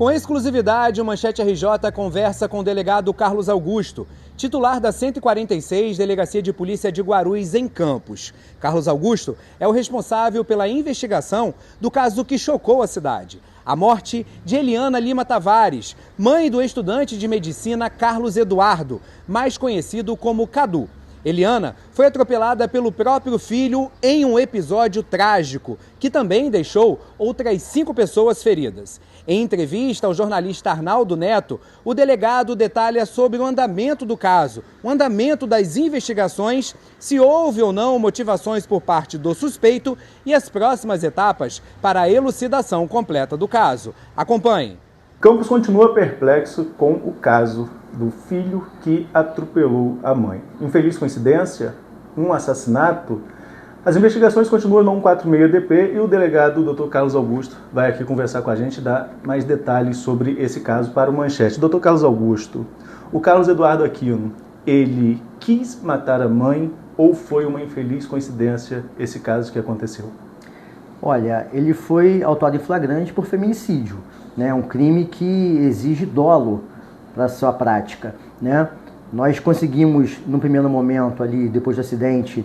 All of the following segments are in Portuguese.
Com exclusividade, o Manchete RJ conversa com o delegado Carlos Augusto, titular da 146 Delegacia de Polícia de Guarulhos, em Campos. Carlos Augusto é o responsável pela investigação do caso que chocou a cidade. A morte de Eliana Lima Tavares, mãe do estudante de medicina Carlos Eduardo, mais conhecido como Cadu. Eliana foi atropelada pelo próprio filho em um episódio trágico, que também deixou outras 5 pessoas feridas. Em entrevista ao jornalista Arnaldo Neto, o delegado detalha sobre o andamento do caso, o andamento das investigações, se houve ou não motivações por parte do suspeito e as próximas etapas para a elucidação completa do caso. Acompanhe. Campos continua perplexo com o caso do filho que atropelou a mãe. Infeliz coincidência? Um assassinato? As investigações continuam no 146DP e o delegado Dr. Carlos Augusto vai aqui conversar com a gente e dar mais detalhes sobre esse caso para o Manchete. Dr. Carlos Augusto, o Carlos Eduardo Aquino, ele quis matar a mãe ou foi uma infeliz coincidência esse caso que aconteceu? Olha, ele foi autuado em flagrante por feminicídio, né? Um crime que exige dolo para sua prática, né? Nós conseguimos, no primeiro momento ali, depois do acidente,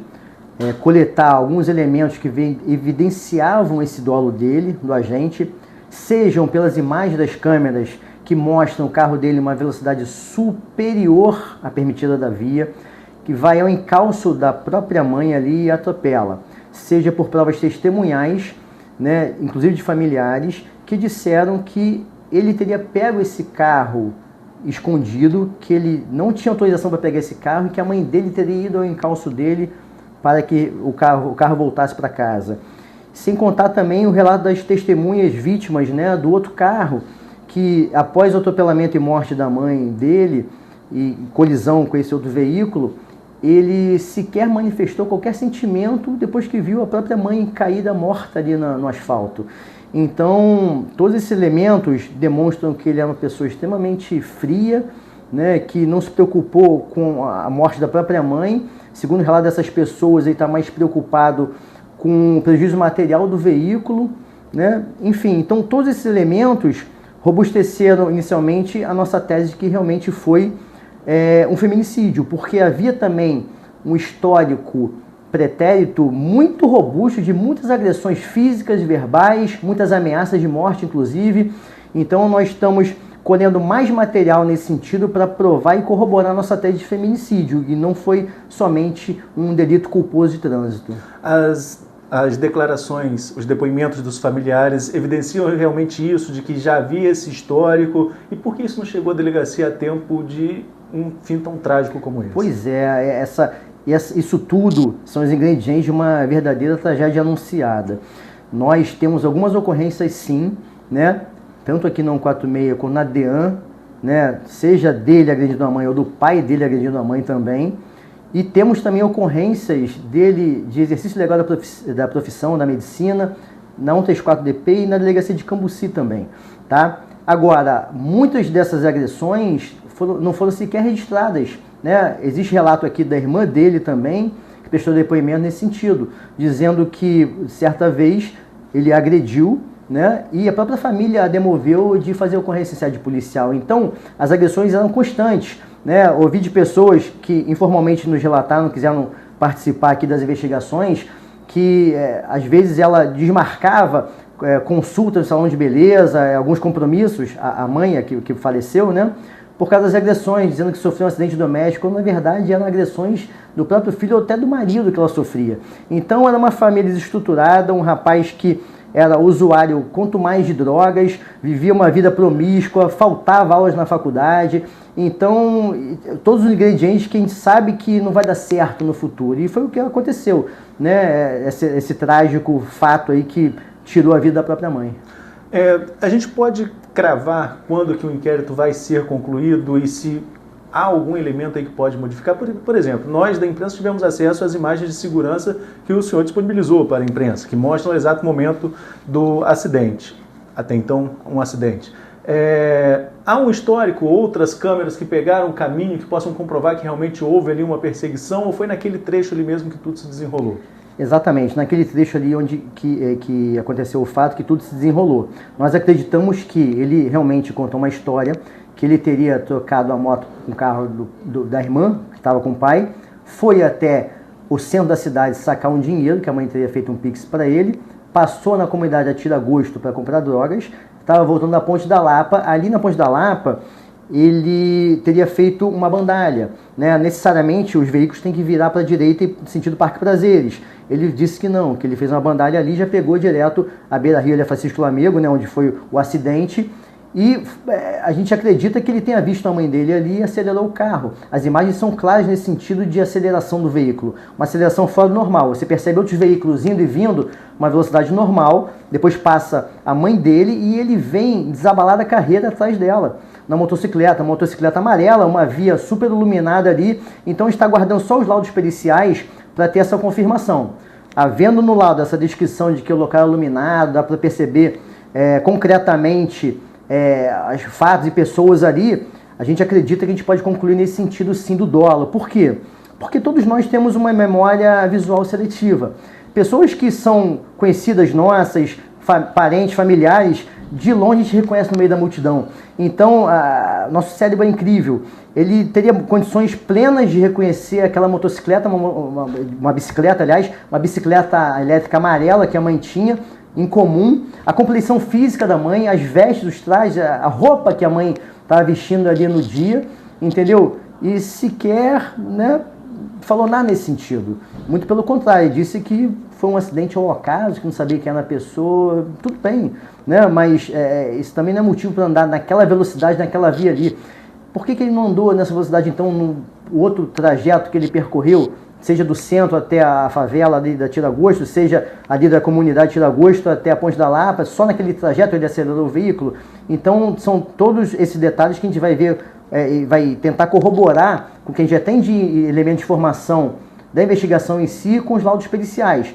coletar alguns elementos que evidenciavam esse dolo dele, do agente, sejam pelas imagens das câmeras que mostram o carro dele em uma velocidade superior à permitida da via, que vai ao encalço da própria mãe ali e atropela, seja por provas testemunhais, né, inclusive de familiares, que disseram que ele teria pego esse carro escondido, que ele não tinha autorização para pegar esse carro e que a mãe dele teria ido ao encalço dele para que o carro voltasse para casa. Sem contar também o relato das testemunhas vítimas, né, do outro carro, que após o atropelamento e morte da mãe dele e colisão com esse outro veículo, ele sequer manifestou qualquer sentimento depois que viu a própria mãe caída morta ali no asfalto. Então, todos esses elementos demonstram que ele é uma pessoa extremamente fria, né, que não se preocupou com a morte da própria mãe. Segundo o relato dessas pessoas, ele está mais preocupado com o prejuízo material do veículo, né? Enfim, então todos esses elementos robusteceram inicialmente a nossa tese de que realmente foi um feminicídio, porque havia também um histórico pretérito muito robusto de muitas agressões físicas e verbais, muitas ameaças de morte, inclusive. Então nós estamos colhendo mais material nesse sentido para provar e corroborar nossa tese de feminicídio, e não foi somente um delito culposo de trânsito. As declarações, os depoimentos dos familiares evidenciam realmente isso, de que já havia esse histórico, e por que isso não chegou à delegacia a tempo de um fim tão trágico como esse? Pois é, isso tudo são os ingredientes de uma verdadeira tragédia anunciada. Nós temos algumas ocorrências sim, né? Tanto aqui na 146 quanto na DEAN, né? Seja dele agredindo a mãe ou do pai dele agredindo a mãe também. E temos também ocorrências dele de exercício legal da profissão, da medicina, na 134DP e na delegacia de Cambuci também, tá? Agora, muitas dessas agressões não foram sequer registradas, né? Existe relato aqui da irmã dele também, que prestou depoimento nesse sentido, dizendo que certa vez ele agrediu, né? E a própria família demoveu de fazer ocorrência em sede policial. Então, as agressões eram constantes, né? Ouvi de pessoas que informalmente nos relataram, quiseram participar aqui das investigações, que às vezes ela desmarcava consulta no salão de beleza, alguns compromissos, a mãe que faleceu, né? Por causa das agressões, dizendo que sofreu um acidente doméstico, quando na verdade eram agressões do próprio filho ou até do marido que ela sofria. Então era uma família desestruturada, um rapaz que era usuário quanto mais de drogas, vivia uma vida promíscua, faltava aulas na faculdade. Então, todos os ingredientes que a gente sabe que não vai dar certo no futuro. E foi o que aconteceu, né? Esse trágico fato aí que tirou a vida da própria mãe. A gente pode cravar quando que o inquérito vai ser concluído e se há algum elemento aí que pode modificar? Por exemplo, nós da imprensa tivemos acesso às imagens de segurança que o senhor disponibilizou para a imprensa, que mostram o exato momento do acidente, até então um acidente. Há um histórico, outras câmeras que pegaram o caminho, que possam comprovar que realmente houve ali uma perseguição, ou foi naquele trecho ali mesmo que tudo se desenrolou? Exatamente, naquele trecho ali onde que aconteceu o fato, que tudo se desenrolou. Nós acreditamos que ele realmente contou uma história, que ele teria trocado a moto com o carro da irmã, que estava com o pai, foi até o centro da cidade sacar um dinheiro, que a mãe teria feito um pix para ele, passou na comunidade a tira-gosto para comprar drogas, estava voltando da Ponte da Lapa. Ali na Ponte da Lapa, ele teria feito uma bandalha, né? Necessariamente os veículos têm que virar para a direita no sentido Parque Prazeres. Ele disse que não, que ele fez uma bandalha ali, já pegou direto a beira-rio, a Francisco Lamego, né, onde foi o acidente, e a gente acredita que ele tenha visto a mãe dele ali e acelerou o carro. As imagens são claras nesse sentido de aceleração do veículo, uma aceleração fora do normal. Você percebe outros veículos indo e vindo, uma velocidade normal, depois passa a mãe dele e ele vem desabalar a carreira atrás dela. Na motocicleta, uma motocicleta amarela, uma via super iluminada ali, então está aguardando só os laudos periciais para ter essa confirmação. Havendo no laudo essa descrição de que o local é iluminado, dá para perceber concretamente os fatos e pessoas ali, a gente acredita que a gente pode concluir nesse sentido sim do dolo. Por quê? Porque todos nós temos uma memória visual seletiva. Pessoas que são conhecidas nossas, parentes, familiares, de longe a gente reconhece no meio da multidão. Então, nosso cérebro é incrível. Ele teria condições plenas de reconhecer aquela motocicleta, uma bicicleta, aliás, uma bicicleta elétrica amarela que a mãe tinha, em comum, a compleição física da mãe, as vestes, os trajes, a roupa que a mãe estava vestindo ali no dia, entendeu? E sequer, né, falou nada nesse sentido. Muito pelo contrário, disse que foi um acidente ao acaso, que não sabia quem era a pessoa, tudo bem, né? Mas isso também não é motivo para andar naquela velocidade, naquela via ali. Por que ele não andou nessa velocidade, então, no outro trajeto que ele percorreu, seja do centro até a favela ali da Tira-Gosto, seja ali da comunidade Tira-Gosto até a Ponte da Lapa, só naquele trajeto ele acelerou o veículo? Então, são todos esses detalhes que a gente vai ver e vai tentar corroborar com o que a gente já tem de elemento de informação da investigação em si com os laudos periciais.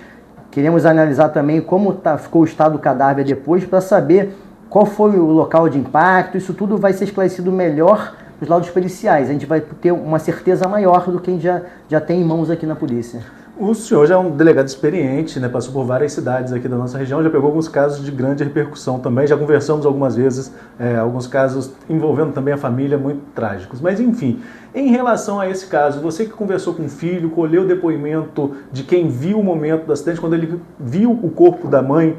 Queremos analisar também como ficou o estado do cadáver depois para saber qual foi o local de impacto. Isso tudo vai ser esclarecido melhor nos laudos periciais. A gente vai ter uma certeza maior do que a gente já tem em mãos aqui na polícia. O senhor já é um delegado experiente, né? Passou por várias cidades aqui da nossa região, já pegou alguns casos de grande repercussão também, já conversamos algumas vezes, alguns casos envolvendo também a família, muito trágicos. Mas enfim, em relação a esse caso, você que conversou com o filho, colheu o depoimento de quem viu o momento do acidente, quando ele viu o corpo da mãe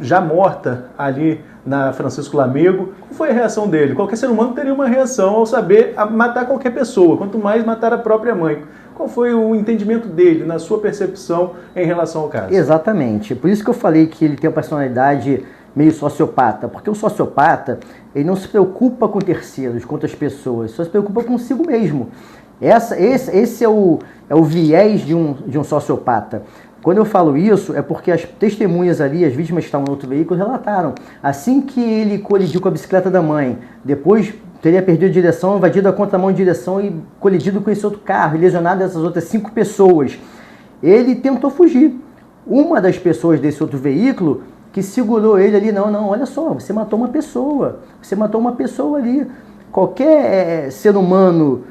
já morta ali na Francisco Lamego, qual foi a reação dele? Qualquer ser humano teria uma reação ao saber matar qualquer pessoa, quanto mais matar a própria mãe. Qual foi o entendimento dele, na sua percepção, em relação ao caso? Exatamente. Por isso que eu falei que ele tem uma personalidade meio sociopata. Porque o sociopata, ele não se preocupa com terceiros, com outras pessoas, só se preocupa consigo mesmo. Esse é o viés de um sociopata. Quando eu falo isso, é porque as testemunhas ali, as vítimas que estavam no outro veículo, relataram. Assim que ele colidiu com a bicicleta da mãe, depois teria perdido a direção, invadido a contramão de direção e colidido com esse outro carro, e lesionado essas outras 5 pessoas. Ele tentou fugir. Uma das pessoas desse outro veículo que segurou ele ali, não, olha só, você matou uma pessoa ali. Qualquer ser humano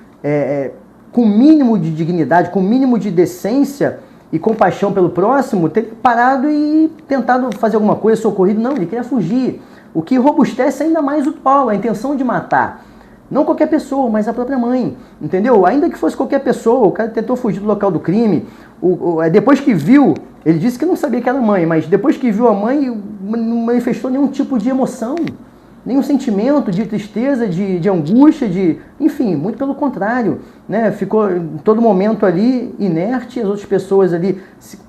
com mínimo de dignidade, com mínimo de decência e compaixão pelo próximo, teria parado e tentado fazer alguma coisa, socorrido. Não, ele queria fugir. O que robustece ainda mais o dolo, a intenção de matar. Não qualquer pessoa, mas a própria mãe, entendeu? Ainda que fosse qualquer pessoa, o cara tentou fugir do local do crime. Depois que viu, ele disse que não sabia que era a mãe, mas depois que viu a mãe, não manifestou nenhum tipo de emoção, nenhum sentimento de tristeza, de angústia, enfim, muito pelo contrário, né? Ficou em todo momento ali inerte, as outras pessoas ali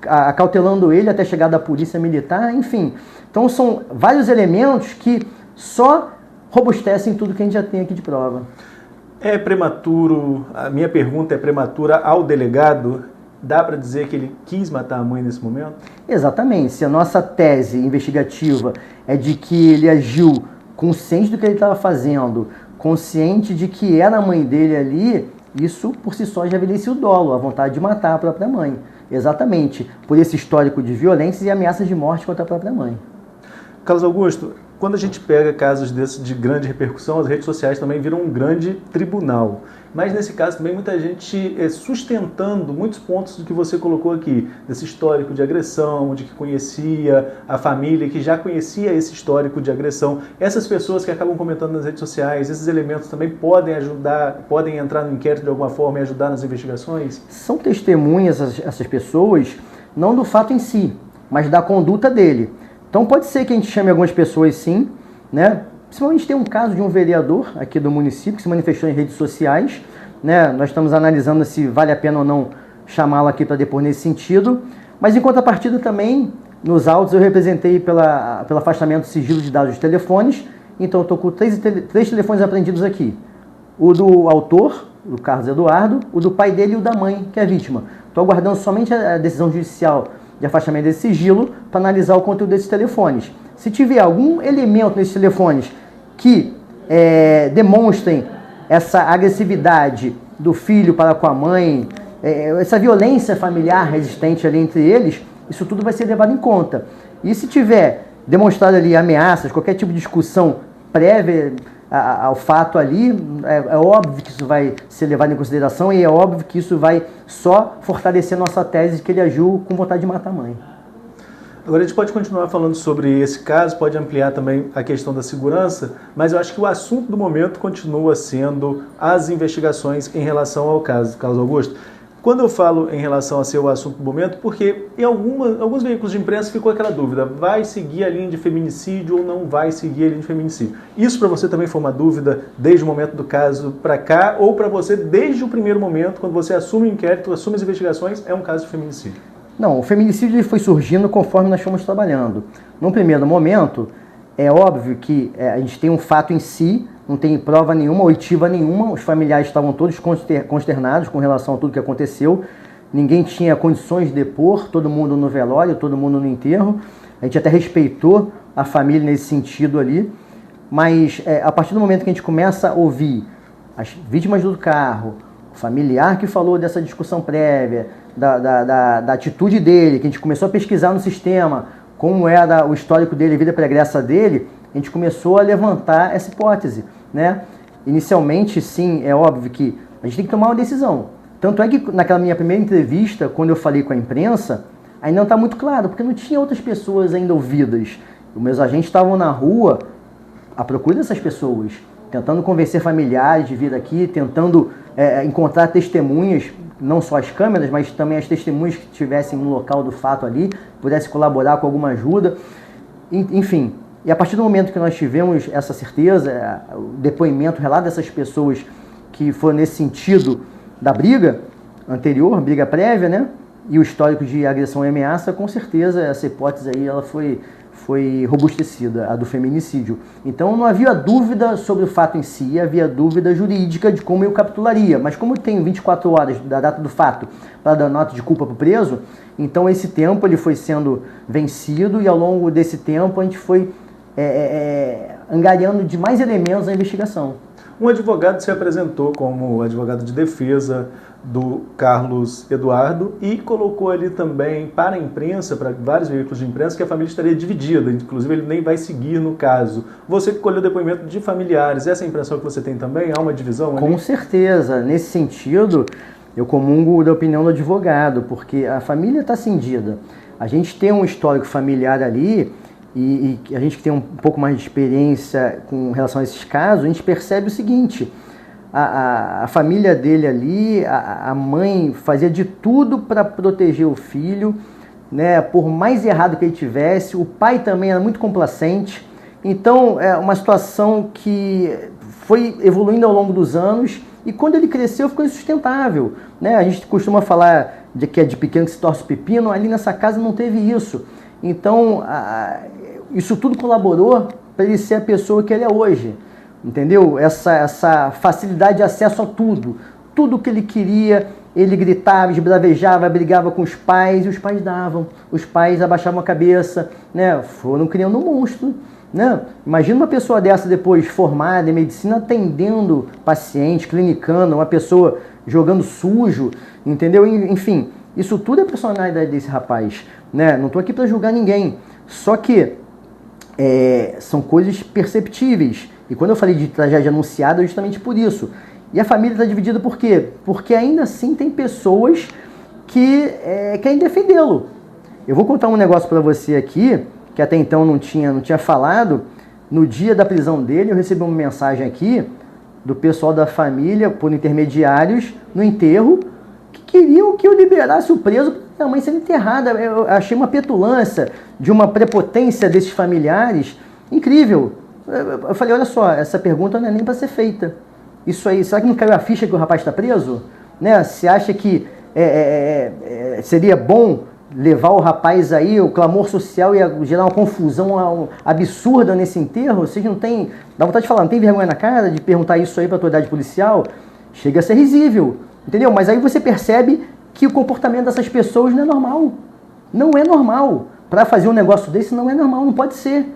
acautelando ele até chegar da polícia militar, enfim. Então são vários elementos que só robustecem tudo que a gente já tem aqui de prova. É prematuro, a minha pergunta é prematura ao delegado, dá para dizer que ele quis matar a mãe nesse momento? Exatamente, se a nossa tese investigativa é de que ele agiu consciente do que ele estava fazendo, consciente de que era a mãe dele ali, isso por si só já evidencia o dolo, a vontade de matar a própria mãe. Exatamente, por esse histórico de violências e ameaças de morte contra a própria mãe. Carlos Augusto, quando a gente pega casos desses de grande repercussão, as redes sociais também viram um grande tribunal. Mas nesse caso também muita gente sustentando muitos pontos do que você colocou aqui, desse histórico de agressão, de que conhecia a família, que já conhecia esse histórico de agressão. Essas pessoas que acabam comentando nas redes sociais, esses elementos também podem ajudar, podem entrar no inquérito de alguma forma e ajudar nas investigações? São testemunhas essas pessoas, não do fato em si, mas da conduta dele. Então pode ser que a gente chame algumas pessoas sim, né? Principalmente tem um caso de um vereador aqui do município que se manifestou em redes sociais, né? Nós estamos analisando se vale a pena ou não chamá-lo aqui para depor nesse sentido, mas em contrapartida também, nos autos eu representei pelo afastamento do sigilo de dados de telefones, então eu estou com três telefones apreendidos aqui. O do autor, o Carlos Eduardo, o do pai dele e o da mãe, que é a vítima. Estou aguardando somente a decisão judicial de afastamento desse sigilo para analisar o conteúdo desses telefones. Se tiver algum elemento nesses telefones que demonstrem essa agressividade do filho para com a mãe, essa violência familiar resistente ali entre eles, isso tudo vai ser levado em conta. E se tiver demonstrado ali ameaças, qualquer tipo de discussão prévia ao fato ali, é óbvio que isso vai ser levado em consideração e é óbvio que isso vai só fortalecer nossa tese de que ele agiu com vontade de matar a mãe. Agora a gente pode continuar falando sobre esse caso, pode ampliar também a questão da segurança, mas eu acho que o assunto do momento continua sendo as investigações em relação ao caso, Carlos Augusto. Quando eu falo em relação a ser o assunto do momento, porque em alguns veículos de imprensa ficou aquela dúvida, vai seguir a linha de feminicídio ou não vai seguir a linha de feminicídio? Isso para você também foi uma dúvida desde o momento do caso para cá, ou para você desde o primeiro momento, quando você assume o inquérito, assume as investigações, é um caso de feminicídio? Não, o feminicídio ele foi surgindo conforme nós fomos trabalhando. Num primeiro momento, é óbvio que a gente tem um fato em si, não tem prova nenhuma, oitiva nenhuma, os familiares estavam todos consternados com relação a tudo que aconteceu, ninguém tinha condições de depor, todo mundo no velório, todo mundo no enterro, a gente até respeitou a família nesse sentido ali, mas a partir do momento que a gente começa a ouvir as vítimas do carro, o familiar que falou dessa discussão prévia, da atitude dele, que a gente começou a pesquisar no sistema, como era o histórico dele, a vida pregressa dele, a gente começou a levantar essa hipótese, né? Inicialmente, sim, é óbvio que a gente tem que tomar uma decisão. Tanto é que naquela minha primeira entrevista, quando eu falei com a imprensa, ainda não está muito claro, porque não tinha outras pessoas ainda ouvidas. Os meus agentes estavam na rua à procura dessas pessoas, tentando convencer familiares de vir aqui, tentando encontrar testemunhas, não só as câmeras, mas também as testemunhas que estivessem no local do fato ali, pudessem colaborar com alguma ajuda, enfim. E a partir do momento que nós tivemos essa certeza, o depoimento, o relato dessas pessoas que foram nesse sentido da briga anterior, briga prévia, né? E o histórico de agressão e ameaça, com certeza essa hipótese aí ela foi robustecida, a do feminicídio. Então não havia dúvida sobre o fato em si, havia dúvida jurídica de como eu capitularia. Mas como eu tenho 24 horas da data do fato para dar nota de culpa para o preso, então esse tempo ele foi sendo vencido e ao longo desse tempo a gente foi angariando de mais elementos na investigação. Um advogado se apresentou como advogado de defesa do Carlos Eduardo e colocou ali também para a imprensa, para vários veículos de imprensa, que a família estaria dividida, inclusive ele nem vai seguir no caso. Você que colheu depoimento de familiares, essa é a impressão que você tem também? Há uma divisão ali? Com certeza, nesse sentido, eu comungo da opinião do advogado, porque a família está cindida. A gente tem um histórico familiar ali, e a gente que tem um pouco mais de experiência com relação a esses casos, a gente percebe o seguinte, a família dele ali, a mãe fazia de tudo para proteger o filho, né, por mais errado que ele tivesse, o pai também era muito complacente, então é uma situação que foi evoluindo ao longo dos anos e quando ele cresceu ficou insustentável, né? A gente costuma falar de que é de pequeno que se torce o pepino, ali nessa casa não teve isso. Então, isso tudo colaborou para ele ser a pessoa que ele é hoje, entendeu? Essa facilidade de acesso a tudo. Tudo que ele queria, ele gritava, esbravejava, brigava com os pais, e os pais davam. Os pais abaixavam a cabeça, né? Foram criando um monstro, né? Imagina uma pessoa dessa depois formada em medicina atendendo paciente, clinicando, uma pessoa jogando sujo, entendeu? Enfim, isso tudo é a personalidade desse rapaz, né? Não estou aqui para julgar ninguém. Só que são coisas perceptíveis. E quando eu falei de tragédia anunciada, é justamente por isso. E a família está dividida por quê? Porque ainda assim tem pessoas que querem defendê-lo. Eu vou contar um negócio para você aqui, que até então não tinha falado. No dia da prisão dele, eu recebi uma mensagem aqui do pessoal da família, por intermediários, no enterro, que queriam que eu liberasse o preso para a mãe sendo enterrada. Eu achei uma petulância, de uma prepotência desses familiares, incrível. Eu falei, olha só, essa pergunta não é nem para ser feita. Isso aí, será que não caiu a ficha que o rapaz está preso? Né? Você acha que seria bom levar o rapaz aí, o clamor social ia gerar uma confusão absurda nesse enterro? Vocês não têm, dá vontade de falar, não tem vergonha na cara de perguntar isso aí para a autoridade policial? Chega a ser risível, entendeu? Mas aí você percebe que o comportamento dessas pessoas não é normal. Não é normal. Para fazer um negócio desse não é normal, não pode ser.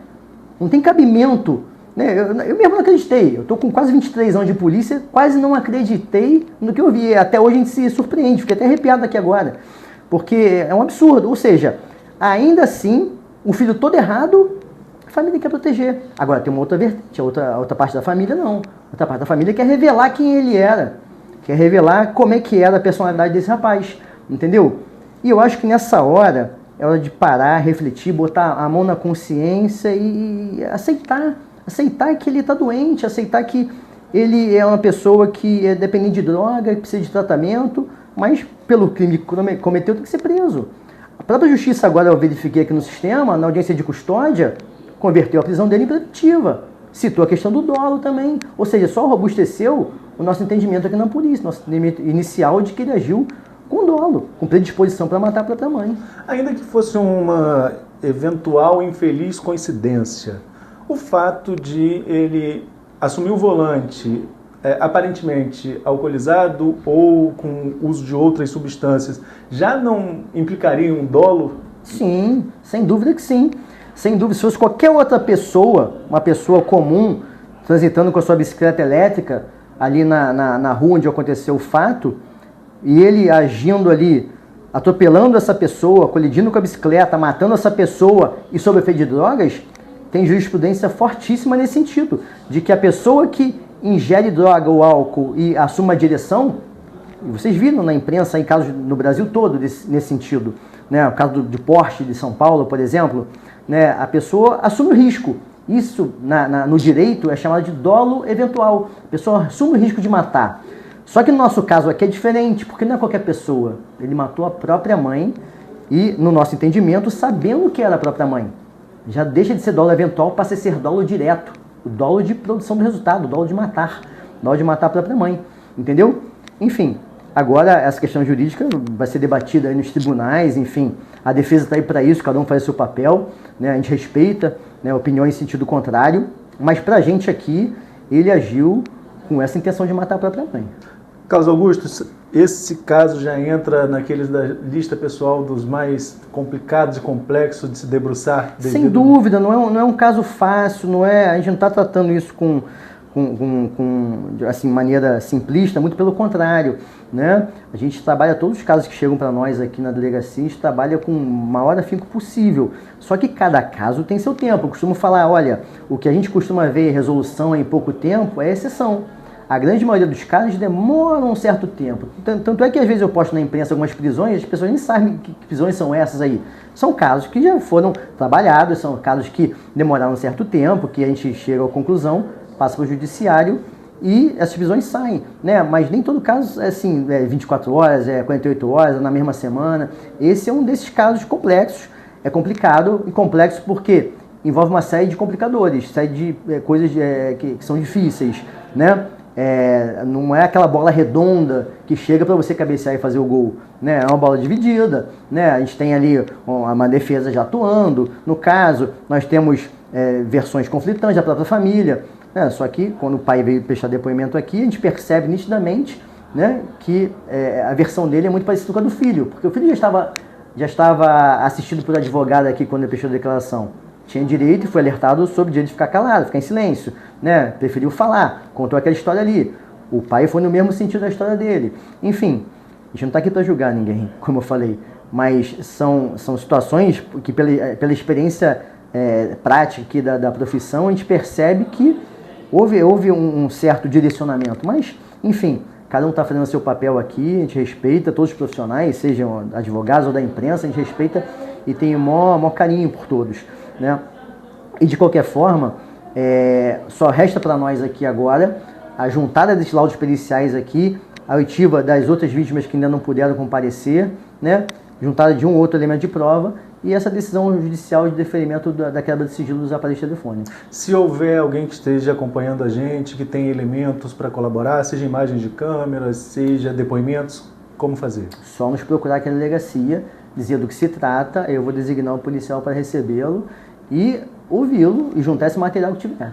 Não tem cabimento. Né? Eu mesmo não acreditei. Eu estou com quase 23 anos de polícia, quase não acreditei no que eu vi. Até hoje a gente se surpreende, fiquei até arrepiado aqui agora. Porque é um absurdo. Ou seja, ainda assim, o filho todo errado, a família quer proteger. Agora tem uma outra vertente, a outra parte da família não. A outra parte da família quer revelar quem ele era. Quer revelar como é que era a personalidade desse rapaz. Entendeu? E eu acho que nessa hora é hora de parar, refletir, botar a mão na consciência e aceitar que ele está doente, aceitar que ele é uma pessoa que é dependente de droga, que precisa de tratamento, mas pelo crime que cometeu tem que ser preso. A própria justiça agora, eu verifiquei aqui no sistema, na audiência de custódia, converteu a prisão dele em preventiva. Citou a questão do dolo também. Ou seja, só robusteceu o nosso entendimento aqui na polícia, nosso entendimento inicial de que ele agiu com dolo, com predisposição para matar a própria mãe. Ainda que fosse uma eventual infeliz coincidência, o fato de ele assumir o volante aparentemente alcoolizado ou com uso de outras substâncias, já não implicaria um dolo? Sim, sem dúvida que sim. Sem dúvida, se fosse qualquer outra pessoa, uma pessoa comum, transitando com a sua bicicleta elétrica ali na rua onde aconteceu o fato, e ele agindo ali, atropelando essa pessoa, colidindo com a bicicleta, matando essa pessoa e sob efeito de drogas, tem jurisprudência fortíssima nesse sentido, de que a pessoa que ingere droga ou álcool e assume uma direção, vocês viram na imprensa em casos no Brasil todo nesse sentido, né? O caso de Porsche de São Paulo, por exemplo, né? A pessoa assume o risco. Isso no direito é chamado de dolo eventual. A pessoa assume o risco de matar. Só que no nosso caso aqui é diferente, porque não é qualquer pessoa. Ele matou a própria mãe e, no nosso entendimento, sabendo que era a própria mãe. Já deixa de ser dolo eventual para ser dolo direto. O dolo de produção do resultado, o dolo de matar. O dolo de matar a própria mãe. Entendeu? Enfim, agora essa questão jurídica vai ser debatida aí nos tribunais, enfim. A defesa está aí para isso, cada um faz o seu papel. Né? A gente respeita, né, opiniões em sentido contrário. Mas para a gente aqui, ele agiu com essa intenção de matar a própria mãe. Carlos Augusto, esse caso já entra naqueles da lista pessoal dos mais complicados e complexos de se debruçar? Sem dúvida, não é um caso fácil, a gente não está tratando isso com assim, maneira simplista, muito pelo contrário. Né? A gente trabalha todos os casos que chegam para nós aqui na delegacia, a gente trabalha com o maior afinco possível. Só que cada caso tem seu tempo. Eu costumo falar, olha, o que a gente costuma ver resolução em pouco tempo é exceção. A grande maioria dos casos demoram um certo tempo. Tanto é que às vezes eu posto na imprensa algumas prisões, as pessoas nem sabem que prisões são essas aí. São casos que já foram trabalhados, são casos que demoraram um certo tempo, que a gente chega à conclusão, passa para o judiciário e essas prisões saem. Né? Mas nem todo caso é assim, 24 horas, 48 horas, na mesma semana. Esse é um desses casos complexos. É complicado e complexo porque envolve uma série de complicadores, série de coisas que são difíceis, né? Não é aquela bola redonda que chega para você cabecear e fazer o gol, né? É uma bola dividida, né? A gente tem ali uma defesa já atuando. No caso, nós temos versões conflitantes da própria família, né? Só que quando o pai veio prestar depoimento aqui, a gente percebe nitidamente, né, que a versão dele é muito parecida com a do filho, porque o filho já estava assistido por advogado aqui quando ele prestou a declaração. Tinha direito e foi alertado sobre o direito de ficar calado, ficar em silêncio, né? Preferiu falar, contou aquela história ali. O pai foi no mesmo sentido da história dele. Enfim, a gente não está aqui para julgar ninguém, como eu falei, mas são situações que pela experiência prática aqui da profissão, a gente percebe que houve um certo direcionamento, mas, enfim, cada um está fazendo o seu papel aqui, a gente respeita todos os profissionais, sejam advogados ou da imprensa, a gente respeita e tem o maior carinho por todos, né? E de qualquer forma, só resta para nós aqui agora a juntada desses laudos periciais aqui, a oitiva das outras vítimas que ainda não puderam comparecer, né? Juntada de um ou outro elemento de prova e essa decisão judicial de deferimento da quebra de sigilo dos aparelhos telefônicos. Se houver alguém que esteja acompanhando a gente, que tem elementos para colaborar, seja imagens de câmeras, seja depoimentos, como fazer? Só nos procurar aqui na delegacia, dizer do que se trata, eu vou designar um policial para recebê-lo e ouvi-lo e juntar esse material que tiver.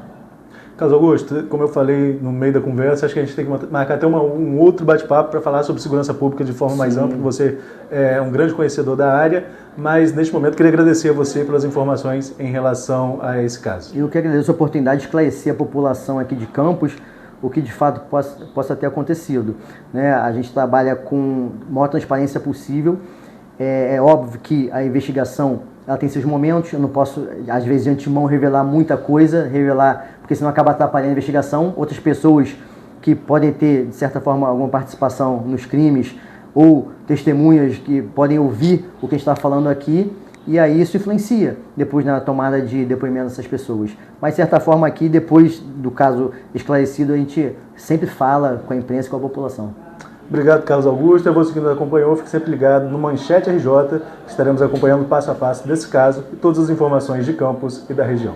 Carlos Augusto, como eu falei no meio da conversa, acho que a gente tem que marcar até um outro bate-papo para falar sobre segurança pública de forma mais ampla, porque você é um grande conhecedor da área, mas neste momento queria agradecer a você pelas informações em relação a esse caso. Eu que agradeço a oportunidade de esclarecer a população aqui de Campos o que de fato possa ter acontecido, né? A gente trabalha com a maior transparência possível, é óbvio que a investigação ela tem seus momentos, eu não posso, às vezes, de antemão revelar muita coisa, porque senão acaba atrapalhando a investigação. Outras pessoas que podem ter, de certa forma, alguma participação nos crimes ou testemunhas que podem ouvir o que a gente está falando aqui, e aí isso influencia depois na tomada de depoimento dessas pessoas. Mas, de certa forma, aqui, depois do caso esclarecido, a gente sempre fala com a imprensa e com a população. Obrigado, Carlos Augusto. A você que nos acompanhou, fique sempre ligado no Manchete RJ, que estaremos acompanhando passo a passo desse caso e todas as informações de Campos e da região.